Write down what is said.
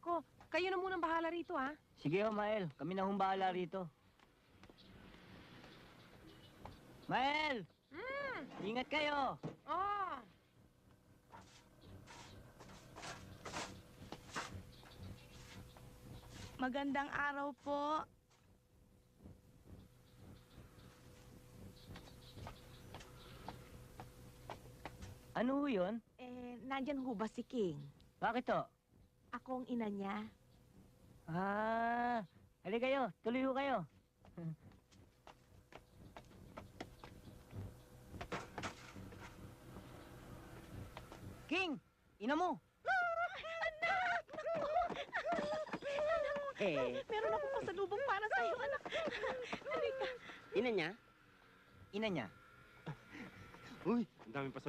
ko. Kayo na munang bahala rito, ha? Sige ho, Mael. Kami na hong bahala rito. Mael! Ingat kayo! Oh! Magandang araw po. Ano ho yun? Nandyan ho ba si King? Bakit to? Akong ina niya. Halika kayo. Tuloy ho kayo. King! Ina mo! Meron akong pasalubong para sa'yo, anak. Halika. Ina niya? Ina niya. Uy, ang daming pasalubong.